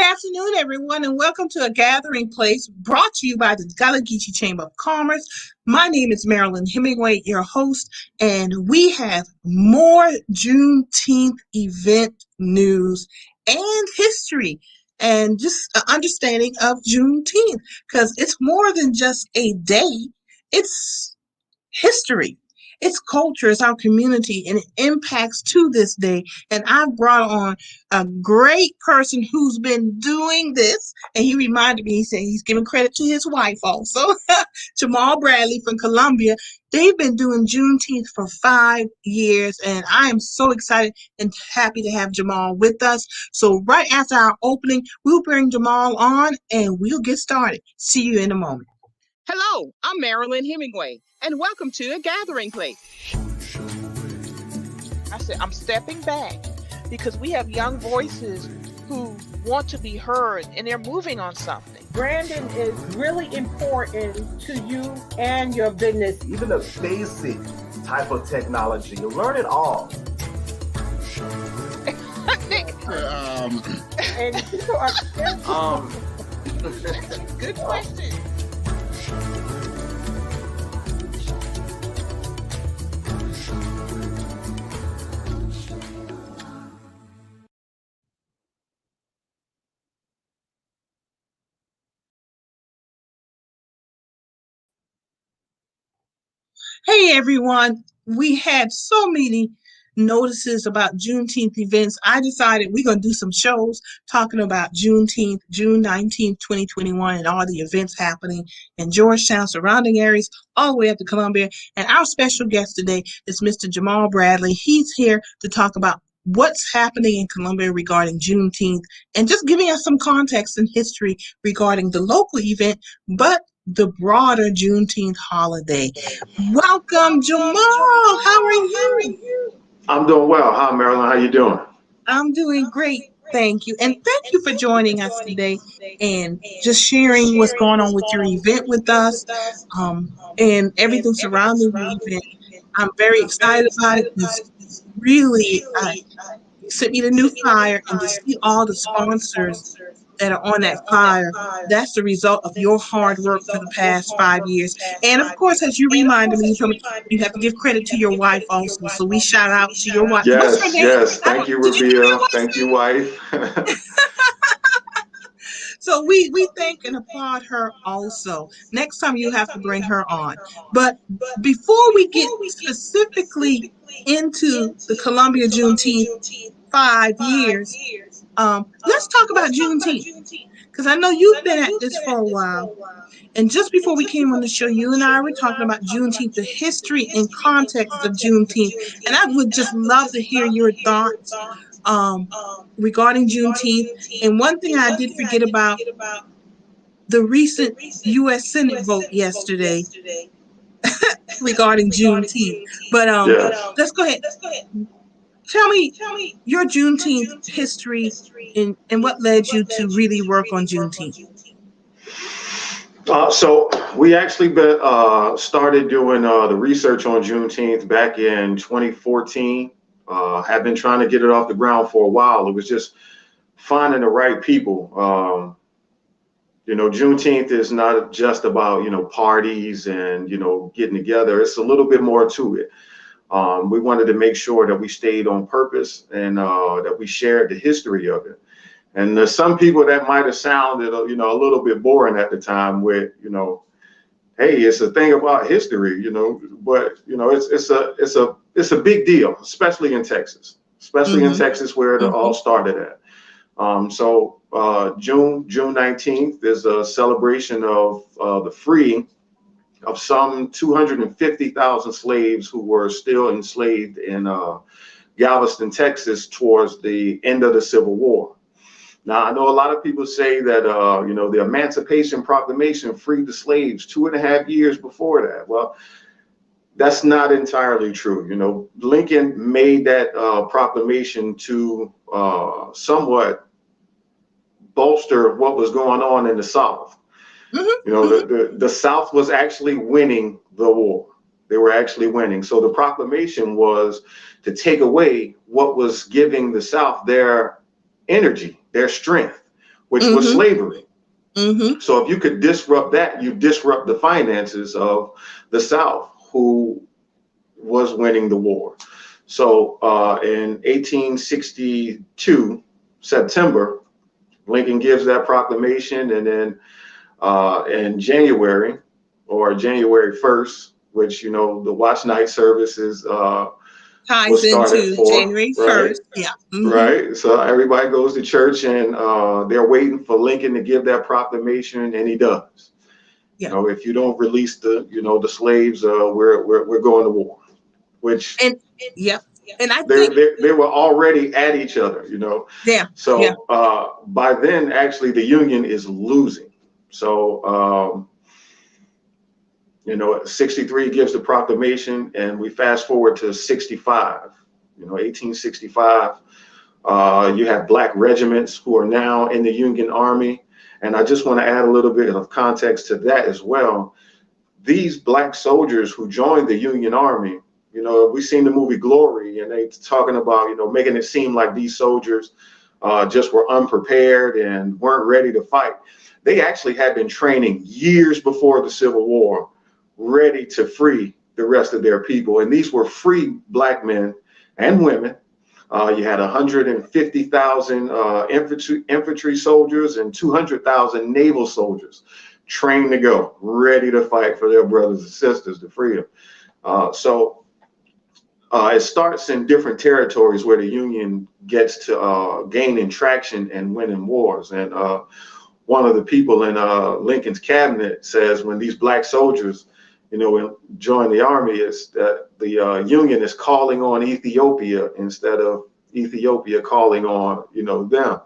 afternoon, everyone, and welcome to A Gathering Place brought to you by the Gallagher Chamber of Commerce. My name is Marilyn Hemingway, your host, and we have more Juneteenth event news and history and just an understanding of Juneteenth because it's more than just a day, it's history. It's culture, it's our community, and it impacts to this day. And I've brought on a great person who's been doing this. And he reminded me, he said he's giving credit to his wife also, Jamal Bradley from Columbia. They've been doing Juneteenth for 5 years, and I am so excited and happy to have Jamal with us. So right after our opening, we'll bring Jamal on and we'll get started. See you in a moment. Hello, I'm Marilyn Hemingway, and welcome to A Gathering Place. I said I'm stepping back because we have young voices who want to be heard, and they're moving on something. Branding is really important to you and your business. Even the basic type of technology, you learn it all. And people are Good question. Hey everyone, we had so many notices about Juneteenth events. I decided we're going to do some shows talking about Juneteenth, June 19th, 2021, and all the events happening in Georgetown, surrounding areas, all the way up to Columbia. And our special guest today is Mr. Jamal Bradley. He's here to talk about what's happening in Columbia regarding Juneteenth and just giving us some context and history regarding the local event, but the broader Juneteenth holiday. Welcome, Jamal. How are you? I'm doing well. Hi, Marilyn. How you doing? I'm doing great. Thank you. And thank you for joining us today and just sharing what's going on with your event with us and everything surrounding the event. I'm very excited about it because really, you sent me the new flyer and to see all the sponsors that are on that flyer, that's the result of your hard work for the past 5 years. And of course, as you reminded me, you have to give credit to your wife also. So we shout out to your wife. What's her Yes, name? yes. Thank you, Did you give me your Rabia. wife's Thank you, name? wife. So we thank and applaud her also. Next time you have to bring her on. But before we get specifically into the Columbia Juneteenth 5 years, let's talk about Juneteenth. Because I know you've been at this for a while. And just before we came on the show, you and I were talking about Juneteenth, the history and context of Juneteenth. And I would just love to hear your thoughts regarding Juneteenth. And one thing I did forget about the recent U.S. Senate vote yesterday regarding Juneteenth. But Yes. let's go ahead. Tell me your Juneteenth history and what led you to really work on Juneteenth. So we actually started doing the research on Juneteenth back in 2014. Have been trying to get it off the ground for a while. It was just finding the right people. Juneteenth is not just about, parties and, getting together. It's a little bit more to it. We wanted to make sure that we stayed on purpose and that we shared the history of it. And there's some people that might have sounded, a little bit boring at the time with, hey, it's a thing about history, but, it's a big deal, especially in Texas, where it all started at. So June 19th is a celebration of the freeing of some 250,000 slaves who were still enslaved in Galveston, Texas, towards the end of the Civil War. Now, I know a lot of people say that, the Emancipation Proclamation freed the slaves 2.5 years before that. Well, that's not entirely true. Lincoln made that proclamation to somewhat bolster what was going on in the South. The South was actually winning the war. They were actually winning. So the proclamation was to take away what was giving the South their energy, their strength, which was slavery. Mm-hmm. So if you could disrupt that, you disrupt the finances of the South, who was winning the war. So in 1862, September, Lincoln gives that proclamation, and then in January, or January 1st, which, you know, the watch night services Ties was started into for, January right? 1st. Yeah. Mm-hmm. Right. So everybody goes to church, and they're waiting for Lincoln to give that proclamation, and he does. Yeah. You know, if you don't release the, you know, the slaves, we're going to war. Which And yeah. And I they think they were already at each other, you know. yeah. So Yeah. by then, actually, the Union is losing. So you know, 63 gives the proclamation, and we fast forward to 65. You know, 1865. You have black regiments who are now in the Union Army. And I just want to add a little bit of context to that as well. These black soldiers who joined the Union Army, you know, we've seen the movie Glory, and they talking about, you know, making it seem like these soldiers just were unprepared and weren't ready to fight. They actually had been training years before the Civil War, ready to free the rest of their people. And these were free black men and women. You had 150,000 infantry soldiers and 200,000 naval soldiers trained to go, ready to fight for their brothers and sisters to free them. So it starts in different territories where the Union gets to gaining traction and winning wars. And one of the people in Lincoln's cabinet says, when these black soldiers, you know, join the army, is that the Union is calling on Ethiopia instead of Ethiopia calling on, you know, them.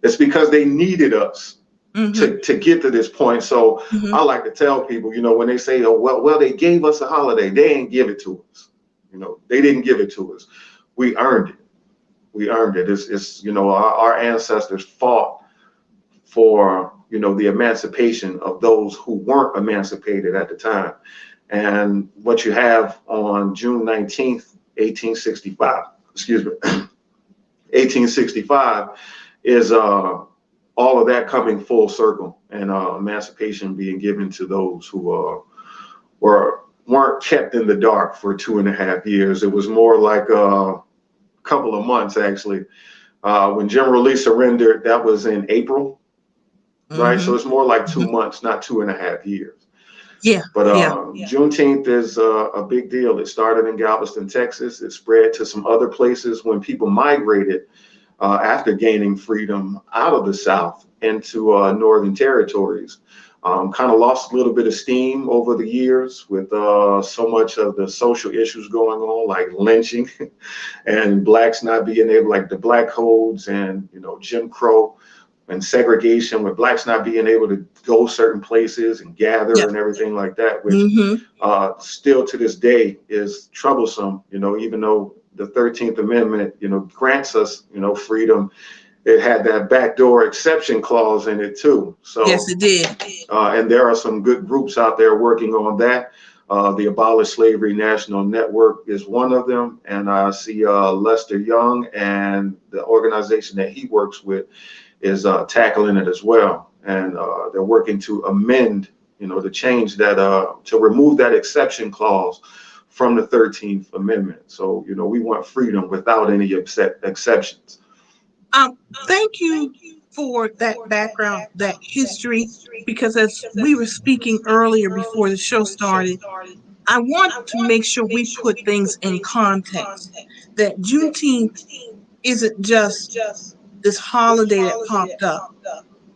It's because they needed us to get to this point. So I like to tell people, you know, when they say, oh, well, they gave us a holiday, they ain't give it to us. You know, they didn't give it to us. We earned it. We earned it. It's you know, our ancestors fought for, you know, the emancipation of those who weren't emancipated at the time. And what you have on June 19th, 1865, excuse me, 1865 is all of that coming full circle, and emancipation being given to those who weren't kept in the dark for 2.5 years. It was more like a couple of months, actually. When General Lee surrendered, that was in April, right? So it's more like 2 months, not 2.5 years. Yeah. But Juneteenth is a big deal. It started in Galveston, Texas. It spread to some other places when people migrated after gaining freedom out of the South into northern territories. Kind of lost a little bit of steam over the years with so much of the social issues going on, like lynching and blacks not being able, like the black codes and, you know, Jim Crow and segregation, with blacks not being able to go certain places and gather and everything like that, which still to this day is troublesome, you know, even though the 13th Amendment, you know, grants us, you know, freedom. It had that backdoor exception clause in it too. So yes, it did. And there are some good groups out there working on that. The Abolish Slavery National Network is one of them, and I see Lester Young and the organization that he works with is tackling it as well. And they're working to amend, you know, to change that, to remove that exception clause from the 13th Amendment. So, you know, we want freedom without any exceptions. Thank you for that background, that history, because as we were speaking earlier before the show started, I want to make sure we put things in context, that Juneteenth isn't just this holiday that popped up.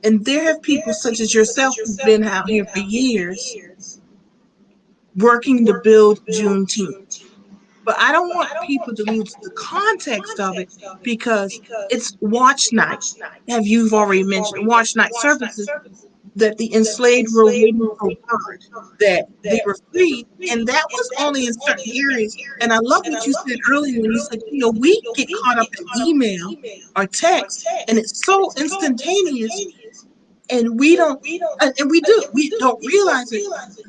And there have people such as yourself who've been out here for years working to build Juneteenth. But I don't want people to lose the context of it, because it's watch night. Have you've already mentioned watch night services, that the enslaved were waiting for word that they were freed, and that was only in certain areas. And I love what you said earlier when you said, you know, we get caught up in email or text, and it's so instantaneous. And we don't, and we don't realize it,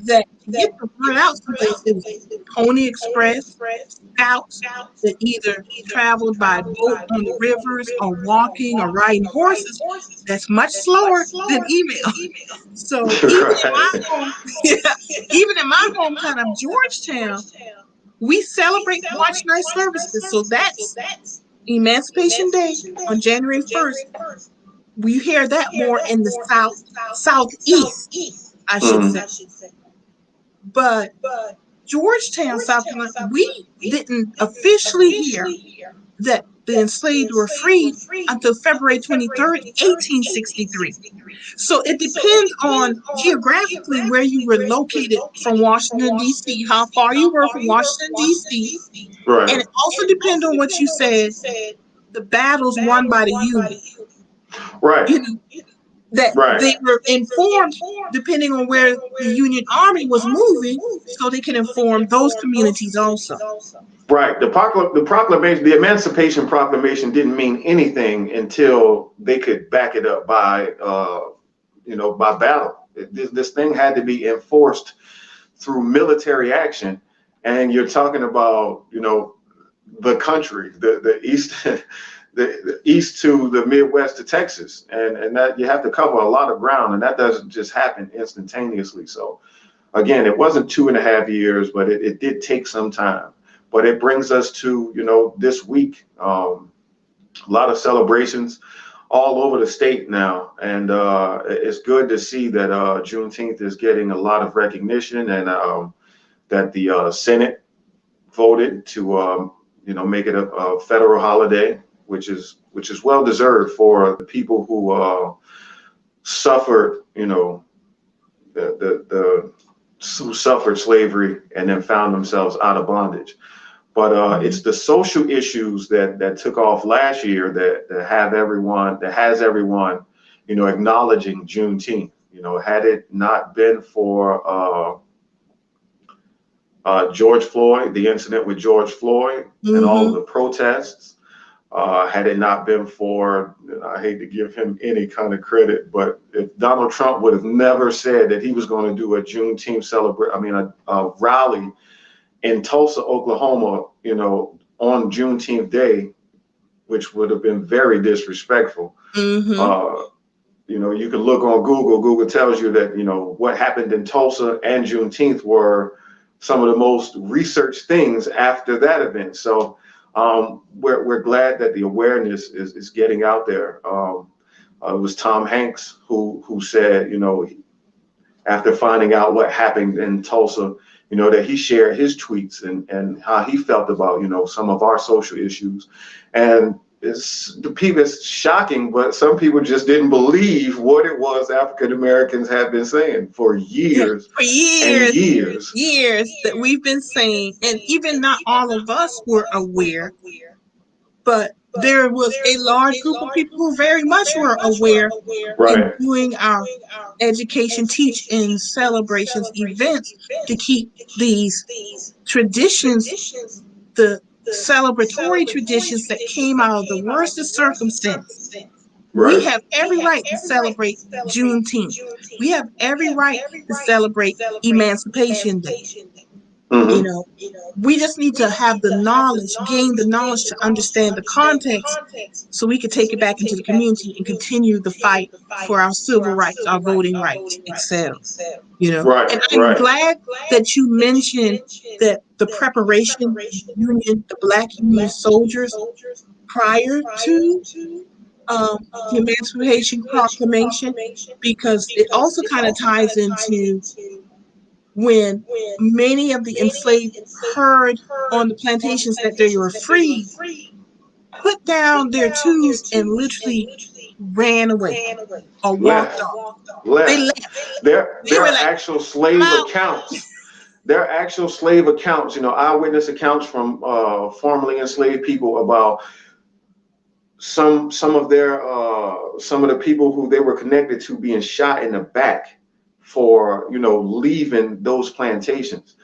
that to get the word out someplace, it was Pony Express, scouts that either traveled by boat on the rivers or walking or riding horses. That's much slower than email. So even in my Right. home, yeah, even in my hometown of Georgetown, we celebrate March Night services. So that's Emancipation Day on January 1st. We hear that more in the southeast, I should Mhm. say. But Georgetown, South Carolina, we didn't officially hear that the enslaved were freed until February 23rd, 1863. So it depends on geographically where you were located from Washington, D.C., how far you were from Washington, D.C. And Right. it also depends on what you said, the battles won by the Union. Right. You know, that Right. they were informed depending on where the Union Army was moving, so they can inform those communities also. Right. The proclamation, the Emancipation Proclamation, didn't mean anything until they could back it up by, by battle. This thing had to be enforced through military action, and you're talking about, the country, the east, the east to the Midwest to Texas, and that you have to cover a lot of ground, and that doesn't just happen instantaneously. So again, it wasn't 2.5 years, but it did take some time. But it brings us to, this week, a lot of celebrations all over the state now. And it's good to see that Juneteenth is getting a lot of recognition, and that the Senate voted to, make it a federal holiday, which is well deserved for the people who suffered, the who suffered slavery and then found themselves out of bondage. But it's the social issues that took off last year that has everyone, acknowledging Juneteenth. Had it not been for George Floyd, the incident with George Floyd, and all of Mm-hmm. the protests, had it not been for, I hate to give him any kind of credit, but if Donald Trump would have never said that he was going to do a Juneteenth a rally in Tulsa, Oklahoma, on Juneteenth Day, which would have been very disrespectful. Mm-hmm. You can look on Google. Google tells you that, what happened in Tulsa and Juneteenth were some of the most researched things after that event. So we're glad that the awareness is getting out there. It was Tom Hanks who said, after finding out what happened in Tulsa, that he shared his tweets and how he felt about, some of our social issues. And it's shocking, but some people just didn't believe what it was African Americans have been saying for years For and years, years. that we've been saying, and even not all of us were aware, but there was a large group of people who very much were aware in Right. doing our education, teach, and celebrations events to keep these traditions, the celebratory traditions that came out of the worst of circumstance. We Right. have every right to celebrate Juneteenth. We have every right to celebrate Emancipation Day. Mm-hmm. We just need to have the knowledge, gain the knowledge to understand the context so we can take it back into the community and continue the fight for our civil rights, our voting rights, etc. Right. And I'm Right. glad that you mentioned that the preparation of the Union, the Black Union soldiers prior to the Emancipation Proclamation, because it also kind of ties into when many of the enslaved heard on the plantations that they were free, put down their tools and literally ran away or walked Left. off. They Left. left. They There were are like, actual I'm slave out. accounts. There are actual slave accounts, eyewitness accounts from formerly enslaved people about some of the people who they were connected to being shot in the back for leaving those plantations.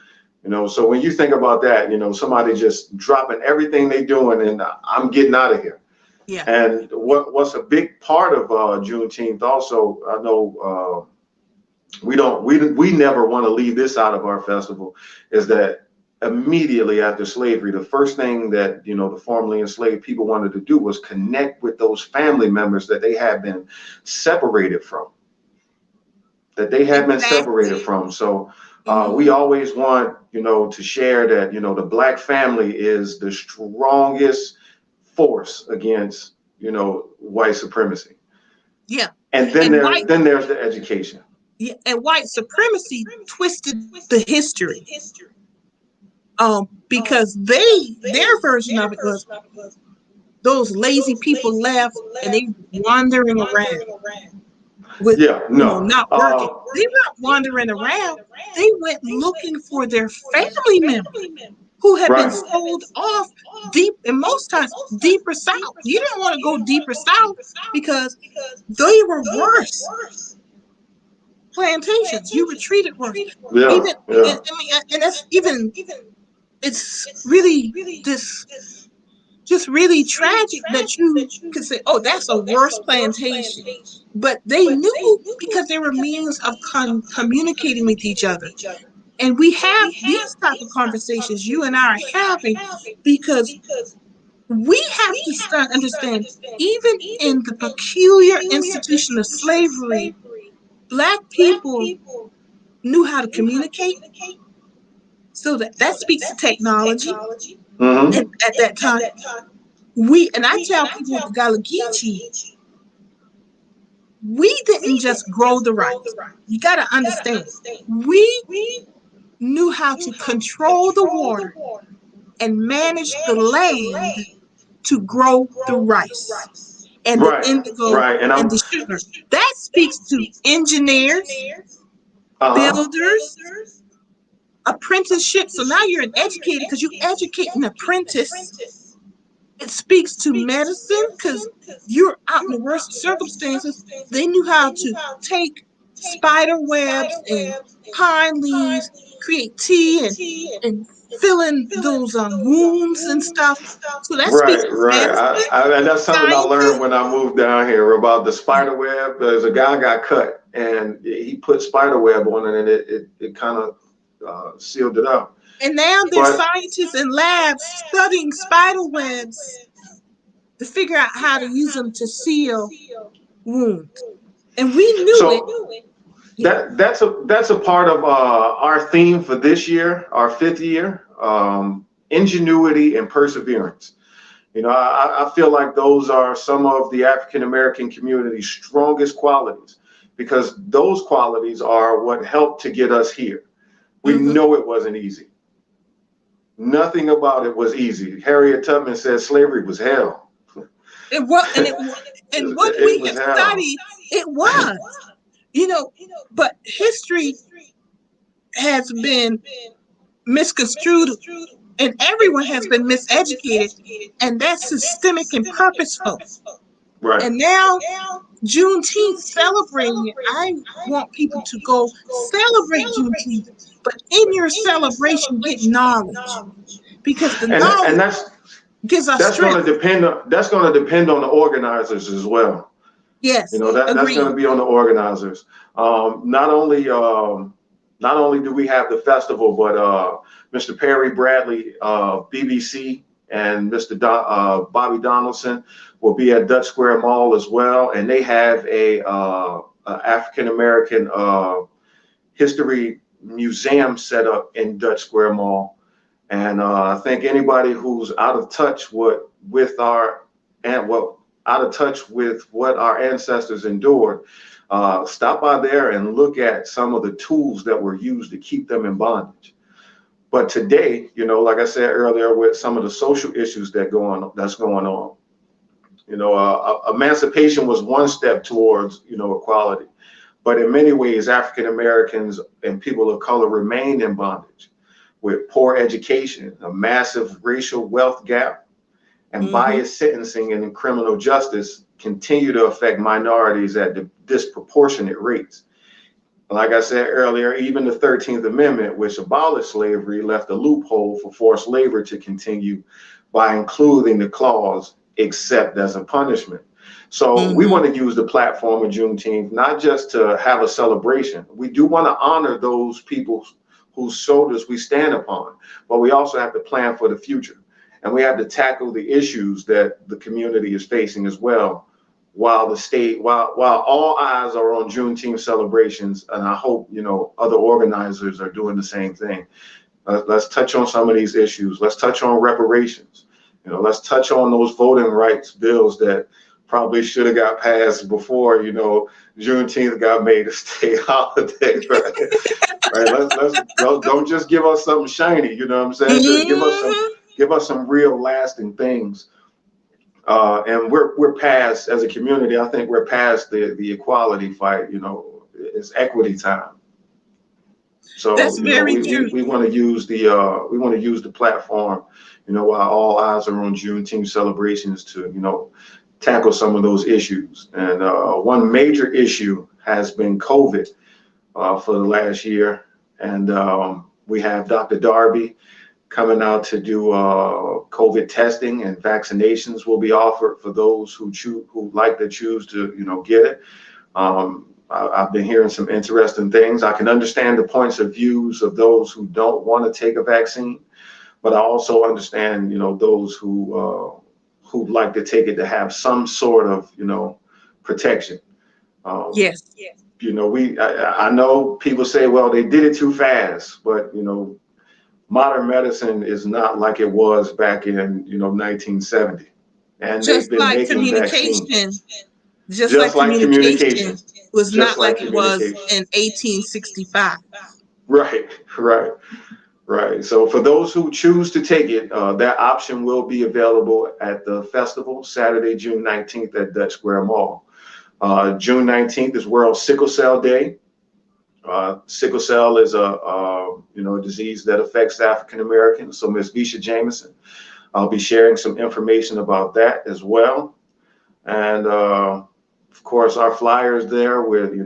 So when you think about that, somebody just dropping everything they doing and I'm getting out of here. Yeah. And what's a big part of Juneteenth also, I know we never want to leave this out of our festival, is that immediately after slavery, the first thing that, you know, the formerly enslaved people wanted to do was connect with those family members that they had been separated from, Exactly. So we Hmm. always want, you know, to share that, you know, the Black family is the strongest force against, you know, white supremacy. Yeah. And then And white, there's the education. yeah, and white supremacy twisted the history. Because their version of it was those lazy people left and they wandering around with, Yeah, no. not working. They weren't wandering around. They went looking for their family members who had been Right. sold off deep, and most times deeper south. You didn't want to go deeper south because they were worse plantations. You were treated worse. Yeah, Even, yeah. and, I mean, and that's even, it's really this just really tragic that you could say, oh, that's a worse plantation. But they knew because there were means of communicating with each other. And we have these type of conversations you and I are having because we have to start understand, even in the peculiar institution of slavery, Black people knew how to communicate. So that speaks to technology. Mm-hmm. And at that time, and I tell people with the Gullah Geechee, we didn't just grow the rice. You got to understand, we knew how to control the water and manage the land to grow the rice and the Right, indigo right. And and I'm the sugar. That speaks to engineers, uh-huh. builders, apprenticeship. So now you're an educator because you educate an apprentice. It speaks to medicine because you're out in the worst circumstances. They knew how to take spider webs and pine leaves, create tea, and fill in those wounds and stuff. So that speaks Right, to right. medicine, And that's something I learned scientists. when I moved down here about the spider web. There's a guy got cut and he put spider web on it, and it kind of sealed it up. And now there's But scientists in labs studying spider webs to figure out how to use them to seal wounds. And we knew it. so Yeah. that's a part of our theme for this year, our fifth year, ingenuity and perseverance. You know, I feel like those are some of the African American community's strongest qualities, because those qualities are what helped to get us here. We Mm-hmm. know it wasn't easy. Nothing about it was easy. Harriet Tubman said slavery was hell. It was, and what It we was have hell. studied, it was, you know, but history has been misconstrued, and everyone has been miseducated, and that's systemic and purposeful. Right. And now Juneteenth celebrating it, I want people to go celebrate Juneteenth, but in your celebration, get knowledge because the And knowledge gives us strength. that's going to depend on the organizers as well. You Yes, know, that's going agreed. to be on the organizers. Not only do we have the festival, but Mr. Perry Bradley, BBC, and Mr. Bobby Donaldson will be at Dutch Square Mall as well, and they have a African American history museum set up in Dutch Square Mall. And I think anybody who's out of touch with our and what out of touch with what our ancestors endured, stop by there and look at some of the tools that were used to keep them in bondage. But today, you know, like I said earlier, with some of the social issues that's going on, you know, emancipation was one step towards, you know, equality. But in many ways, African Americans and people of color remain in bondage with poor education, a massive racial wealth gap, and Mm-hmm. biased sentencing and criminal justice continue to affect minorities at disproportionate rates. Like I said earlier, even the 13th Amendment, which abolished slavery, left a loophole for forced labor to continue by including the clause, accept as a punishment. So we want to use the platform of Juneteenth not just to have a celebration. We do want to honor those people whose shoulders we stand upon, but we also have to plan for the future. And we have to tackle the issues that the community is facing as well, while all eyes are on Juneteenth celebrations. And I hope, other organizers are doing the same thing. Let's touch on some of these issues. Let's touch on reparations. Let's touch on those voting rights bills that probably should have got passed before, Juneteenth got made a state holiday, right? Right. Don't just give us something shiny, you know what I'm saying? Give us some real lasting things. And we're past, as a community, I think we're past the equality fight. It's equity time. So that's very true. We want to use the platform, while all eyes are on Juneteenth celebrations to tackle some of those issues. And one major issue has been COVID for the last year, and we have Dr. Darby coming out to do COVID testing, and vaccinations will be offered for those who like to choose to get it. I've been hearing some interesting things. I can understand the points of views of those who don't want to take a vaccine, but I also understand those who like to take it to have some sort of protection. Yes. I know people say, well, they did it too fast, but modern medicine is not like it was back in 1970, and just they've been like making communication, vaccines. just like communication was Just not like it was communication. in 1865. Right. So for those who choose to take it, that option will be available at the festival Saturday, June 19th at Dutch Square Mall. June 19th is World Sickle Cell Day. Sickle cell is a disease that affects African Americans. So Ms. Visha Jameson, I'll be sharing some information about that as well. And of course, our flyers there with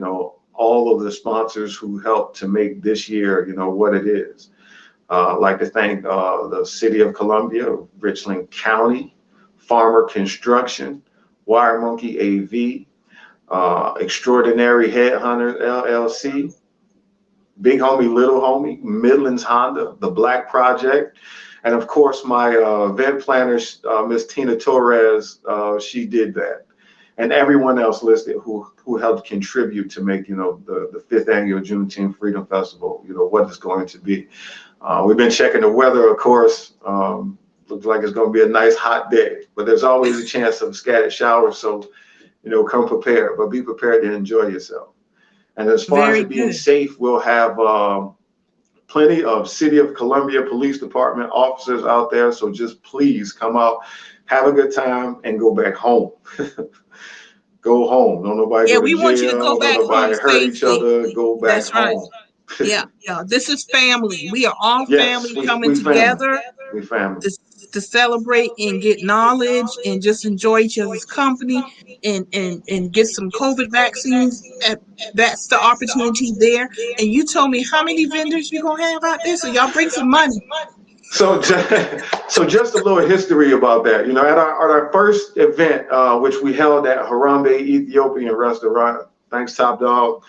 all of the sponsors who helped to make this year what it is. I'd like to thank the City of Columbia, Richland County, Farmer Construction, Wire Monkey AV, Extraordinary Headhunters LLC, Big Homie, Little Homie, Midlands Honda, The Black Project, and of course my event planner, Miss Tina Torres. She did that, and everyone else listed who helped contribute to make the 5th annual Juneteenth Freedom Festival what it's going to be. We've been checking the weather, of course. Looks like it's going to be a nice hot day, but there's always a chance of scattered showers. So, come prepared, but be prepared to enjoy yourself. And as far as it being safe, we'll have plenty of City of Columbia Police Department officers out there. So just please come out, have a good time, and go back home. Go home. Don't nobody go to jail. We want you to go back home hurt each other. Go back That's right. home. Yeah. This is family. We are all family coming together to celebrate and get knowledge and just enjoy each other's company and get some COVID vaccines. That's the opportunity there. And you told me how many vendors you're gonna have out there, so y'all bring some money. So just a little history about that. At our first event, which we held at Harambe Ethiopian Restaurant, thanks Top Dog,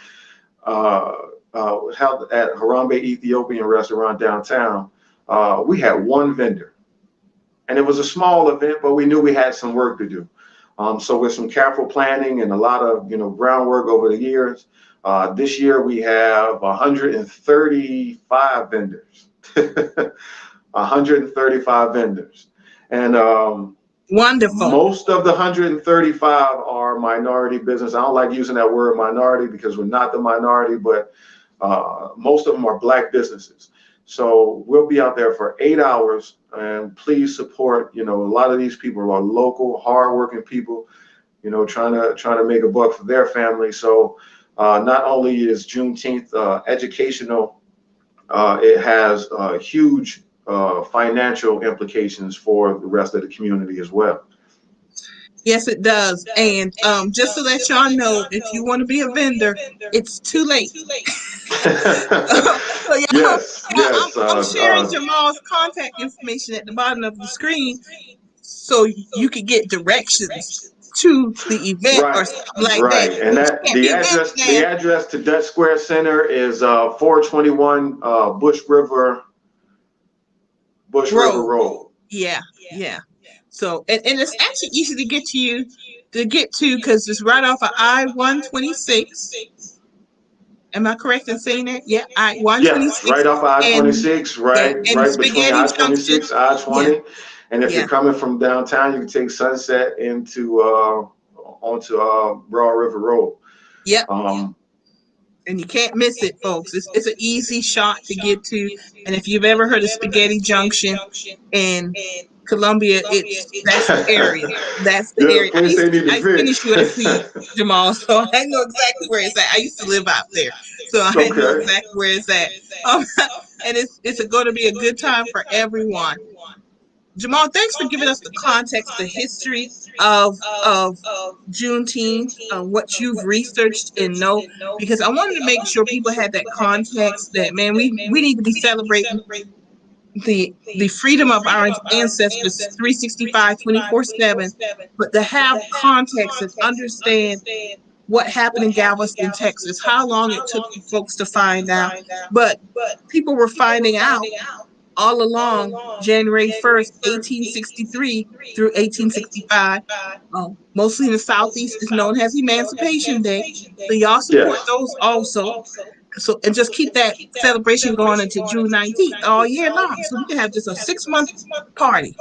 held at Harambe Ethiopian Restaurant downtown, we had one vendor. And it was a small event, but we knew we had some work to do. So with some careful planning and a lot of groundwork over the years, this year we have 135 vendors. 135 vendors. And wonderful. Most of the 135 are minority business. I don't like using that word minority because we're not the minority, but most of them are Black businesses. So we'll be out there for 8 hours, and please support. A lot of these people are local, hardworking people, trying to make a buck for their family. So not only is Juneteenth educational, it has huge financial implications for the rest of the community as well. Yes, it does. And just to let y'all know, if you want to be a vendor, it's too late. Yes. I'm sharing Jamal's contact information at the bottom of the screen. so you could get directions to the event or Right, something like that. right. And You that can't be this the there. address to Dutch Square Center is 421 Bush River Road. Road. Yeah, yeah. So and it's actually easy to get to because it's right off of I-126. Am I correct in saying that? Yeah, Yeah, I-126 right off and I-26, yeah, and right between Spaghetti Junction. I-26, Yeah, I-20. And if yeah, you're coming from downtown, you can take Sunset into onto Broad River Road. yep. Um, And you can't miss it, folks. It's an easy shot to get to. And if you've ever heard of Spaghetti Junction in Columbia, that's the area. That's the the area. I place used they to need to I finished fix. USC, Jamal, so I know exactly where it's at. I used to live out there, so I know Okay. exactly where it's at. Um, and it's going to be a good time for everyone. Jamal, thanks for giving us the context, the history of Juneteenth, what you've researched and know, because I wanted to make sure people had that context that man, we need to be celebrating the freedom of our ancestors 365, 24/7, but to have context and understand what happened in Galveston, Texas, how long it took for folks to find out. But people were finding out all along January 1st, 1863 through 1865. Mostly in the Southeast is known as Emancipation Day. So y'all support Yes. those also. So and just keep that celebration going until June 19th all year long. So we can have just a 6 month party.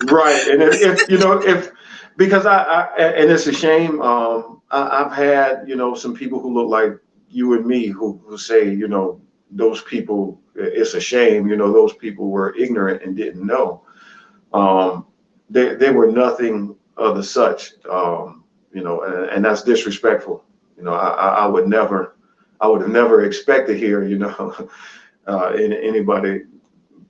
Right. And if you know, if because and it's a shame, I've had, some people who look like you and me who say, those people, it's a shame, those people were ignorant and didn't know. Um, they were nothing of the such, and that's disrespectful. I would have never expected here, anybody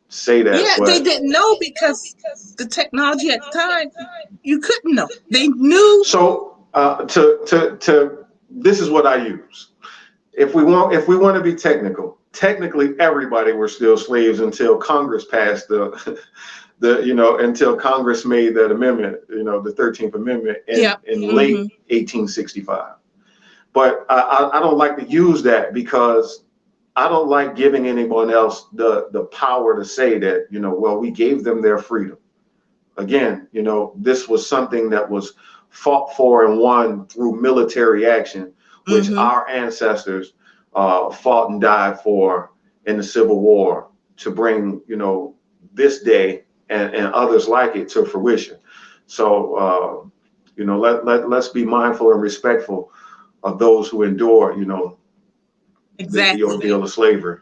say that, Yeah, they but didn't know because the technology at the time, you couldn't know. They knew. so to this is what I use. If we want to be technically everybody were still slaves until Congress passed until Congress made that amendment, the 13th Amendment Yeah. in Mm-hmm. late 1865. But I don't like to use that because I don't like giving anyone else the power to say that, well, we gave them their freedom. Again, this was something that was fought for and won through military action, which Mm-hmm. our ancestors fought and died for in the Civil War to bring, this day and others like it to fruition. So, let's be mindful and respectful of those who endure, the Exactly. ordeal of slavery.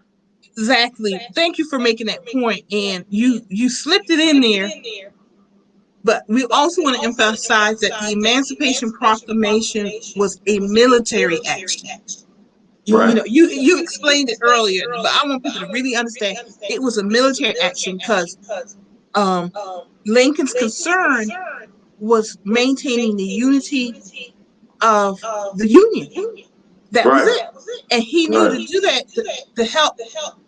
Exactly. Thank you for making that point. And you slipped it in there, but we also want to emphasize that the Emancipation Proclamation was a military action. You Right. know, you explained it earlier, but I want people to really understand it was a military action because um, Lincoln's concern was maintaining the unity of the Union. That was Right. it. And he knew to Right. do that to help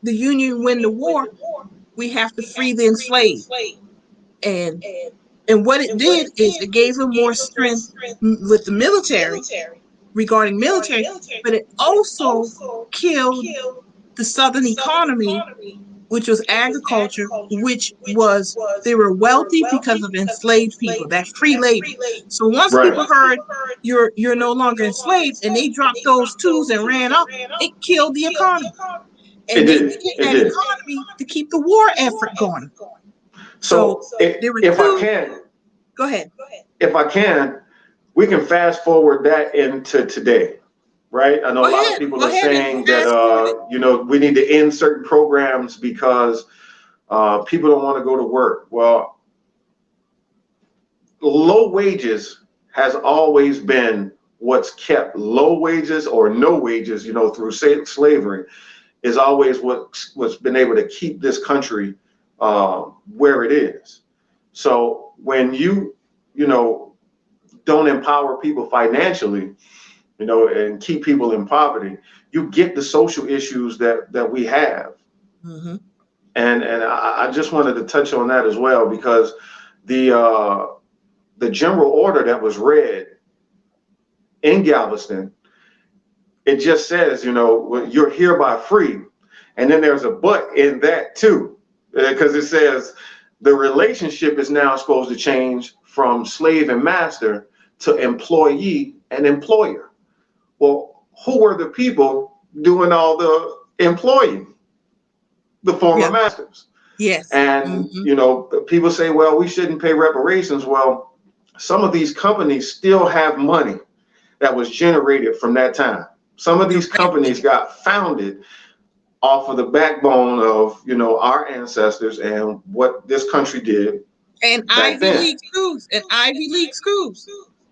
the Union win the war, we have to free the enslaved. And and what it did is it gave him more strength with the military regarding military, but it also killed the Southern economy, which was agriculture, which was they were wealthy because of enslaved people, that free labor. So once Right. people heard you're no longer enslaved and they dropped those tools and ran off, it killed the economy. It And they did. needed It that did. economy to keep the war effort going. So So there were if I two. can, Go ahead. if I can, we can fast forward that into today, right? I know a lot of people Go are ahead and saying that fast forward it. we need to end certain programs because people don't want to go to work. Well, low wages has always been what's kept low wages or no wages, through slavery is always what's been able to keep this country where it is. So when you know, don't empower people financially, and keep people in poverty, you get the social issues that we have. Mm-hmm. And I just wanted to touch on that as well because, the general order that was read in Galveston, it just says, you're hereby free. And then there's a but in that too, because it says the relationship is now supposed to change from slave and master to employee and employer. Well, who were the people doing all the employing? The former masters. Yes. And, people say, well, we shouldn't pay reparations. Well, some of these companies still have money that was generated from that time. Some of these companies got founded off of the backbone of, our ancestors and what this country did. And Ivy League schools.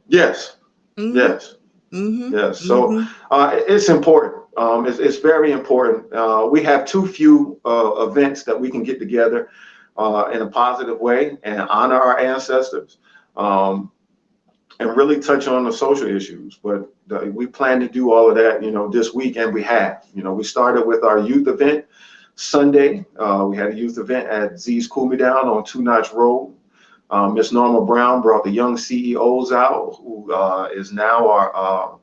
Yes. Mm-hmm. Yes. Mm-hmm. Yes. So it's important. It's very important. We have too few events that we can get together in a positive way and honor our ancestors and really touch on the social issues. But we plan to do all of that, this week, and we have. We started with our youth event Sunday. We had a youth event at Z's Cool Me Down on Two Notch Road. Miss Norma Brown brought the young CEOs out, who is now our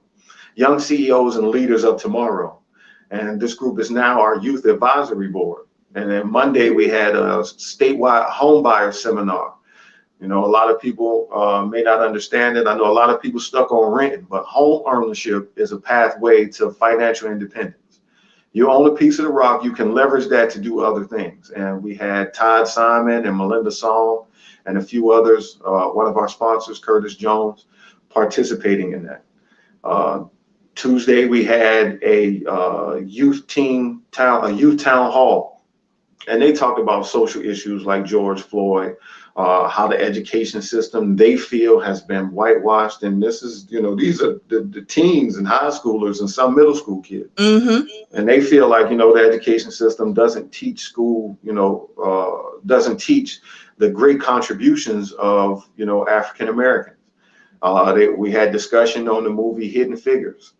young CEOs and leaders of tomorrow. And this group is now our youth advisory board. And then Monday we had a statewide home buyer seminar. A lot of people may not understand it. I know a lot of people stuck on renting, but home ownership is a pathway to financial independence. You own a piece of the rock, you can leverage that to do other things. And we had Todd Simon and Melinda Song and a few others, one of our sponsors, Curtis Jones, participating in that. Tuesday, we had a youth town hall, and they talked about social issues like George Floyd, how the education system they feel has been whitewashed. And this is, these are the teens and high schoolers and some middle school kids. Mm-hmm. And they feel like, the education system doesn't teach doesn't teach the great contributions of, African Americans. We had discussion on the movie Hidden Figures.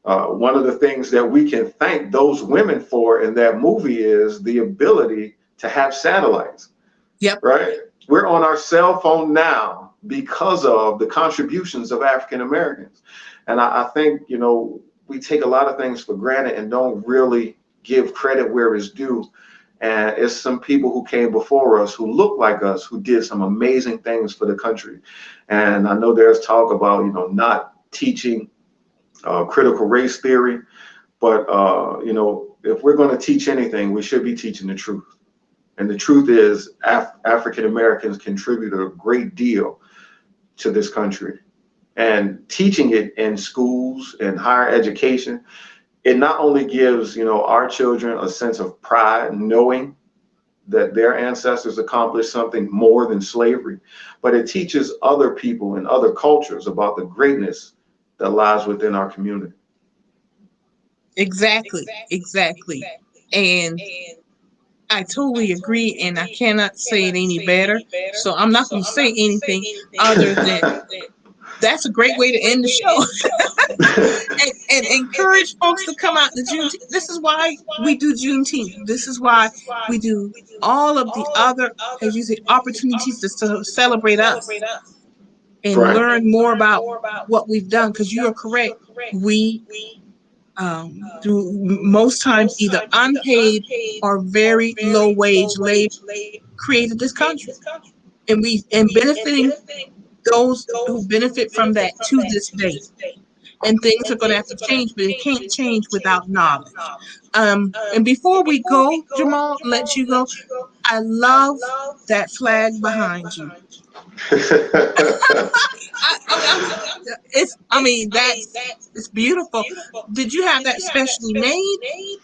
One of the things that we can thank those women for in that movie is the ability to have satellites. Yep. Right? We're on our cell phone now because of the contributions of African Americans. And I think, we take a lot of things for granted and don't really give credit where it's due. And it's some people who came before us who look like us, who did some amazing things for the country. And I know there's talk about, not teaching critical race theory, but if we're going to teach anything, we should be teaching the truth. And the truth is African Americans contribute a great deal to this country. And teaching it in schools and higher education, it not only gives our children a sense of pride, knowing that their ancestors accomplished something more than slavery, but it teaches other people and other cultures about the greatness that lies within our community. Exactly. And I totally agree, and I cannot say it any better. So I'm not going to say anything other than that's a great way to end the show. and encourage folks to come out to Juneteenth. This is why we do Juneteenth. This is why we do all of the other, as you say, opportunities to celebrate us and learn more about what we've done. Because you are correct. We through most times either unpaid or very low wage labor created this country, and benefiting those who benefit from that to this day. And things are going to have to change, but it can't change without knowledge. And before we go, Jamal, let you go, I love that flag behind you. It's beautiful. Did you have that specially made?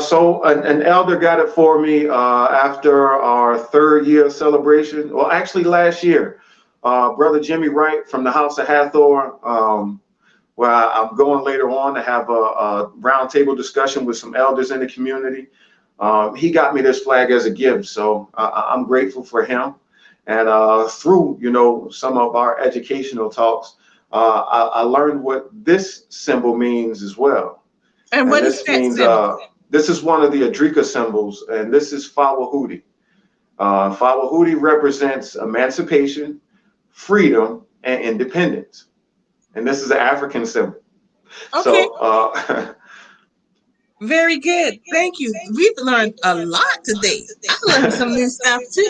So an elder got it for me after our third year celebration. Well, actually last year, Brother Jimmy Wright from the House of Hathor, where I'm going later on to have a roundtable discussion with some elders in the community. He got me this flag as a gift, so I'm grateful for him. And through, some of our educational talks, I learned what this symbol means as well. And what is that symbol? This is one of the Adrika symbols, and this is Fawahuti. Fawahuti represents emancipation, freedom, and independence. And this is an African symbol. Okay. So, Very good. Thank you. We've learned a lot today. I learned some new stuff too.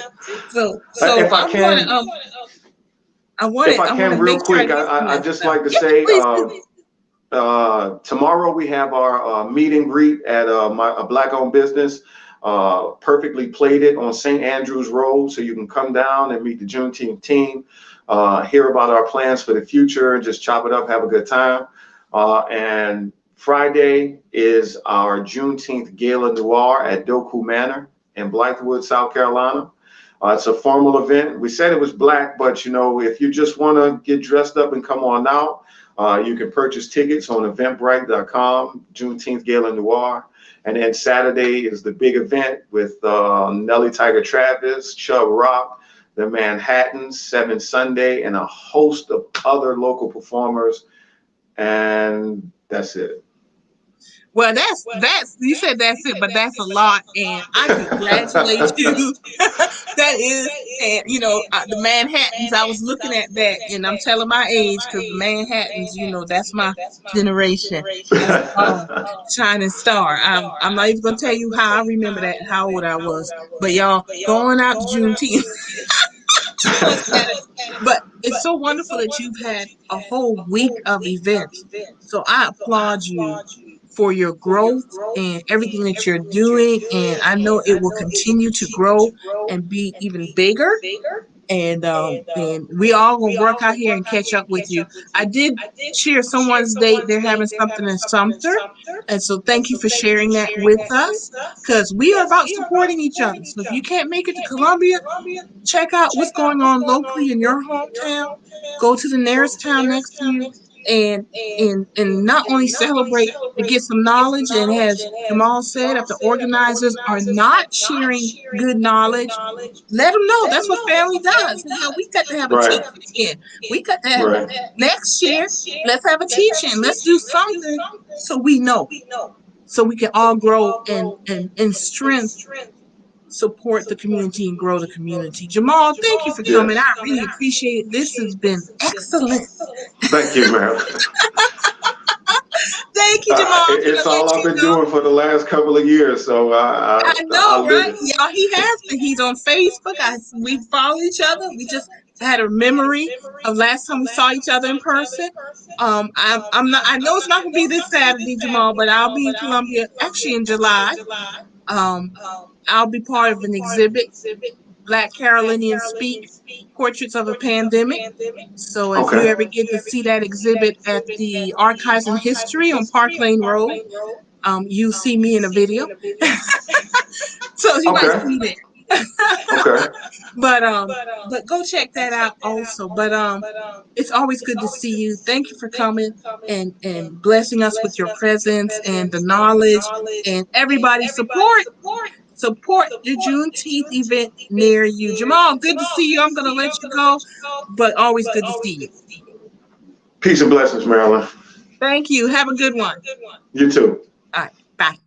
So if I I'm going can, to if I I want can, to real make sure I quick, get some of I that just stuff. like to Yes, say, please do. tomorrow we have our meet and greet at a black-owned business. Perfectly plated on St. Andrews Road, so you can come down and meet the Juneteenth team, hear about our plans for the future, and just chop it up, have a good time. And Friday is our Juneteenth Gala Noir at Doku Manor in Blythewood, South Carolina. It's a formal event. We said it was black, but if you just want to get dressed up and come on out, you can purchase tickets on eventbrite.com, Juneteenth Gala Noir. And then Saturday is the big event with Nelly Tiger Travis, Chubb Rock, the Manhattans, Seven Sunday, and a host of other local performers. And that's it. Well, that's you said that's it, but that's a lot, and I congratulate you. That is, and the Manhattans. I was looking at that, and I'm telling my age because the Manhattans, that's my generation. That's Shining Star. I'm not even gonna tell you how I remember that and how old I was, but y'all going out to Juneteenth on Saturday. But it's so wonderful that you've had a whole week of events. So I applaud you for your growth and everything that you're doing. And I know it will continue to grow and be even bigger. And we all gonna work out here and catch up with you. I did share someone's date. They're having something in Sumter, and so thank you for sharing that with us because we are about supporting each other. So if you can't make it to Columbia, check out what's going on locally in your hometown. Go to the nearest town next to you, and not only celebrate to get some knowledge. And as Jamal said, if the organizers are not sharing good knowledge, let them know. That's what family does. Now we got to have a Right. teaching again. We got to have Right. next year. Let's have a teaching. Let's do something so we know, so we can all grow and in strength, support the community and grow the community. Jamal, thank you for coming. I Yes. really appreciate it. This has been excellent. Thank you, Marilyn. Thank you, Jamal. I'm gonna It's let all I've you been go. doing for the last couple of years, so I I know, live right? it. Y'all, he has been. He's on Facebook. We follow each other. We just had a memory of last time we saw each other in person. I'm not. I know it's not gonna be this Saturday, Jamal, but I'll be in Columbia actually in July. Um, I'll be part of an exhibit, Black Carolinians Speak, Portraits of a Pandemic. So if you Okay. ever get to see that exhibit at the Archives and History on Park Lane Road, you'll see me in a video. So you might Okay. see there. Okay. But go check that out also. But it's always good to see you. Thank you for coming and blessing us with your presence and the knowledge, and everybody support the Juneteenth event near you. Jamal, good to see you. I'm gonna let you go, but always good to see you. Peace and blessings, Marilyn. Thank you. Have a good one. You too. All right, bye.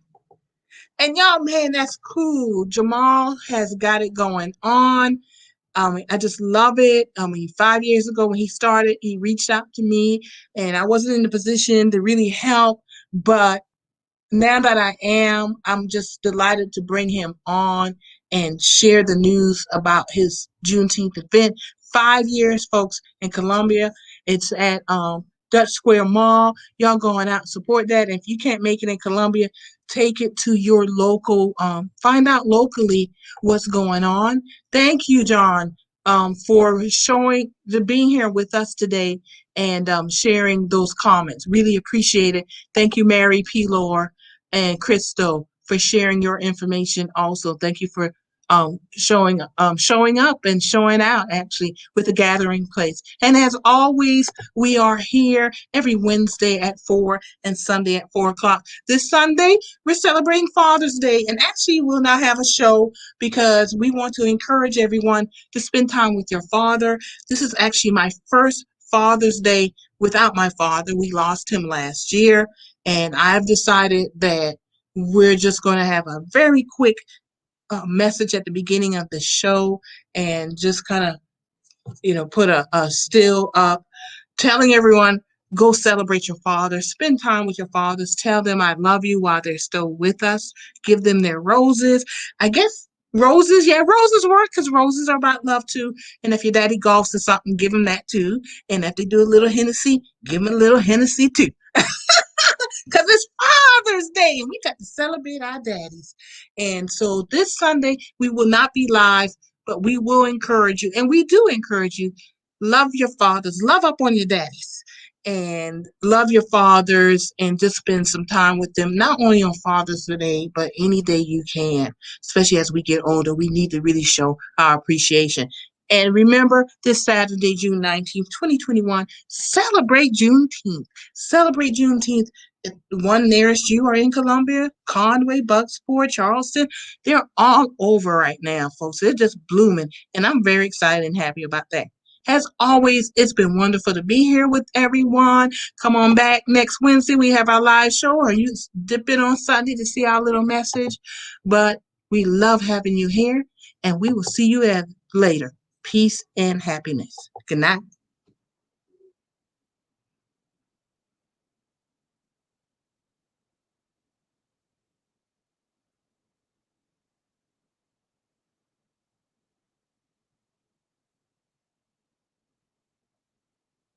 And y'all, man, that's cool. Jamal has got it going on. I just love it. 5 years ago when he started, he reached out to me, and I wasn't in the position to really help, but now that I am, I'm just delighted to bring him on and share the news about his Juneteenth event. 5 years, folks, in Columbia. It's at Dutch Square Mall. Y'all going out, support that. And if you can't make it in Columbia, take it to your local, find out locally what's going on. Thank you, John, for being here with us today and sharing those comments. Really appreciate it. Thank you, Mary P. Lore and Crystal, for sharing your information also. Thank you for showing up and showing out actually with the gathering place. And as always, we are here every Wednesday at 4 and Sunday at 4 o'clock. This Sunday, we're celebrating Father's Day, and actually we'll not have a show because we want to encourage everyone to spend time with your father. This is actually my first Father's Day without my father. We lost him last year. And I've decided that we're just going to have a very quick message at the beginning of the show and just kind of, put a still up, telling everyone, go celebrate your fathers, spend time with your fathers, tell them I love you while they're still with us, give them their roses. I guess roses, yeah, roses work because roses are about love too. And if your daddy golfs or something, give him that too. And if they do a little Hennessy, give him a little Hennessy too. Because it's Father's Day and we got to celebrate our daddies. And so this Sunday, we will not be live, but we will encourage you. And we do encourage you. Love your fathers, love up on your daddies, and love your fathers and just spend some time with them, not only on Father's Day, but any day you can. Especially as we get older, we need to really show our appreciation. And remember, this Saturday, June 19th, 2021, celebrate Juneteenth. Celebrate Juneteenth. The one nearest you are in Columbia, Conway, Bucksport, Charleston. They're all over right now, folks. They're just blooming, and I'm very excited and happy about that. As always, it's been wonderful to be here with everyone. Come on back next Wednesday. We have our live show, or you dip in on Sunday to see our little message. But we love having you here, and we will see you later. Peace and happiness. Good night.